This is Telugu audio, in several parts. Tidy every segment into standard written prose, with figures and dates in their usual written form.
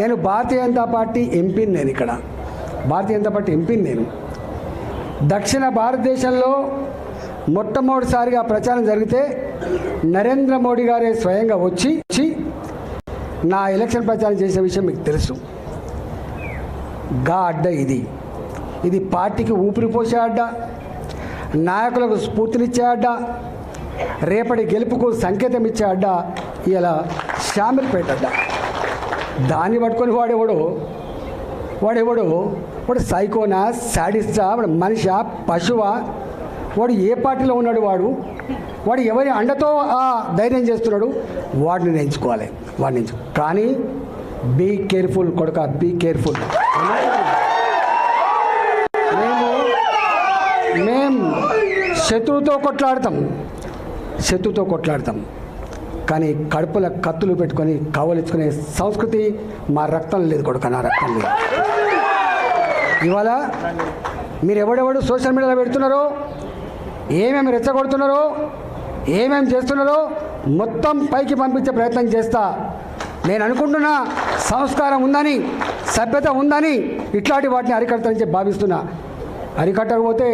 నేను భారతీయ జనతా పార్టీ ఎంపీని, నేను ఇక్కడ భారతీయ జనతా పార్టీ ఎంపీని. నేను దక్షిణ భారతదేశంలో మొట్టమొదటిసారిగా ప్రచారం జరిగితే నరేంద్ర మోడీ గారే స్వయంగా వచ్చి నా ఎలక్షన్ ప్రచారం చేసే విషయం మీకు తెలుసు. గా అడ్డ ఇది పార్టీకి ఊపిరి పోసే అడ్డ, నాయకులకు స్ఫూర్తినిచ్చే అడ్డ, రేపటి గెలుపుకు సంకేతం ఇచ్చే అడ్డ ఇలా షామిర్పేట అడ్డ. దాన్ని పట్టుకొని వాడు సైకోనా, శాడిస్టా, వాడు మనిషా, పశువా, వాడు ఏ పార్టీలో ఉన్నాడు, వాడు ఎవరి అండతో ఆ ధైర్యం చేస్తున్నాడు, వాడిని ఎంచుకోవాలి. కానీ బీ కేర్ఫుల్ కొడుక, బీ కేర్ఫుల్. మేము శత్రువుతో కొట్లాడతాం కానీ కడుపుల కత్తులు పెట్టుకొని కవలించుకునే సంస్కృతి మా రక్తం లేదు కొడుక, నా రక్తం లేదు. ఇవాళ మీరు ఎవడెవడు సోషల్ మీడియాలో పెడుతున్నారో, ఏమేమి రెచ్చగొడుతున్నారో, ఏమేమి చేస్తున్నారో మొత్తం పైకి పంపించే ప్రయత్నం చేస్తా. నేను అనుకుంటున్నా సంస్కారం ఉందని, సభ్యత ఉందని ఇట్లాంటి వాటిని అరికడతానని చెప్పి భావిస్తున్నా. అరికట్టకపోతే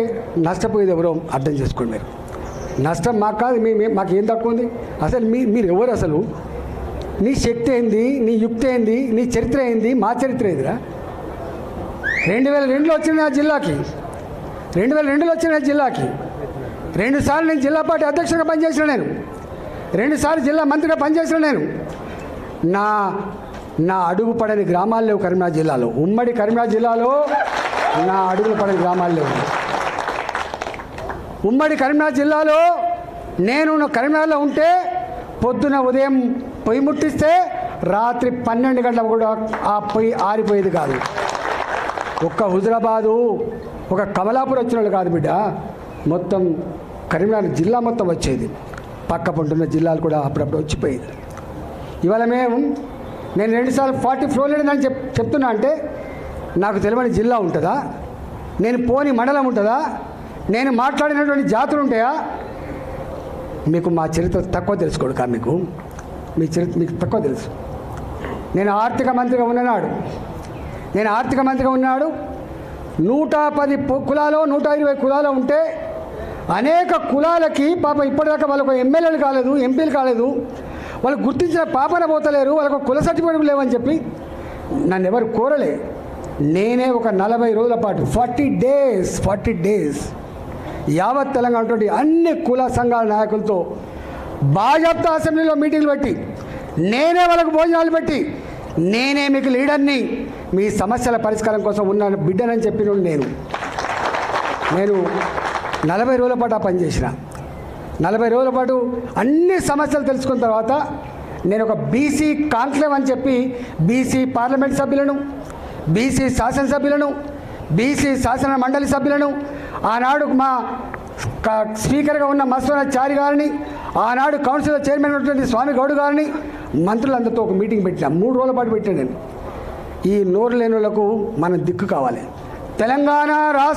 నష్టపోయేది ఎవరో అర్థం చేసుకోండి. మీరు నష్టం మాకు కాదు, మాకు ఏం తక్కువ ఉంది? అసలు మీరు ఎవరు? అసలు నీ శక్తి ఏంది, నీ యుక్తి ఏంది, నీ చరిత్ర ఏంది, మా చరిత్ర ఏందిరా? 2002లో వచ్చిన నా జిల్లాకి 2 సార్లు నేను జిల్లా పార్టీ అధ్యక్షుడిగా పనిచేసిన, నేను 2 సార్లు జిల్లా మంత్రిగా పనిచేసిన. నేను నా అడుగు పడని గ్రామాలు లేవు కరీంనగర్ జిల్లాలో. ఉమ్మడి కరీంనగర్ జిల్లాలో నా అడుగులు పడని గ్రామాలు లేవు. ఉమ్మడి కరీంనగర్ జిల్లాలో నేను కరీంనగర్లో ఉంటే పొద్దున ఉదయం పొయ్యి ముట్టిస్తే రాత్రి 12 గంటలకు కూడా ఆ పొయ్యి ఆరిపోయేది కాదు. ఒక్క హుజరాబాదు, ఒక కమలాపూర్ వచ్చిన వాళ్ళు కాదు బిడ్డ, మొత్తం కరీంనగర్ జిల్లా మొత్తం వచ్చేది. పక్క పంటున్న జిల్లాలు కూడా అప్పుడప్పుడు వచ్చిపోయేది. ఇవాళ నేను 2 సార్లు 40 ఫ్లోర్ లేదని చెప్తున్నా అంటే నాకు తెలియని జిల్లా ఉంటుందా? నేను పోని మండలం ఉంటుందా? నేను మాట్లాడినటువంటి జాతులు ఉంటాయా? మీకు మా చరిత్ర తక్కువ తెలుసుకోడు కా, మీ చరిత్ర మీకు తక్కువ తెలుసు. నేను ఆర్థిక మంత్రిగా ఉన్నాడు 110 కులాలు 120 కులాలు ఉంటే అనేక కులాలకి పాపం ఇప్పటిదాకా వాళ్ళకు ఎమ్మెల్యేలు కాలేదు, ఎంపీలు కాలేదు, వాళ్ళు గుర్తించిన పాపన పోతలేరు, వాళ్ళకు కుల సర్టిఫికేట్ లేవని చెప్పి నన్ను ఎవరు కోరలే. నేనే ఒక 40 రోజుల పాటు 40 డేస్ యావత్ తెలంగాణ అన్ని కుల సంఘాల నాయకులతో భాజపా అసెంబ్లీలో మీటింగ్లు పెట్టి, నేనే వాళ్ళకు భోజనాలు పెట్టి, నేనే మీకు లీడర్ని, మీ సమస్యల పరిష్కారం కోసం ఉన్న బిడ్డనని చెప్పిన నేను 40 రోజుల పాటు ఆ పనిచేసిన. 40 రోజుల పాటు అన్ని సమస్యలు తెలుసుకున్న తర్వాత నేను ఒక బీసీ కాన్క్లేవ్ అని చెప్పి బీసీ పార్లమెంట్ సభ్యులను, బీసీ శాసనసభ్యులను, బీసీ శాసన మండలి సభ్యులను, ఆనాడు మా స్పీకర్గా ఉన్న మత్స్వనాచారి గారిని, ఆనాడు కౌన్సిల్ చైర్మన్ ఉన్నటువంటి స్వామి గౌడ్ గారిని, మంత్రులందరితో ఒక మీటింగ్ పెట్టినా. 3 రోజుల పాటు పెట్టాను నేను. ఈ నోరు లేని వాళ్ళకు మనం దిక్కు కావాలి. తెలంగాణ రాష్ట్ర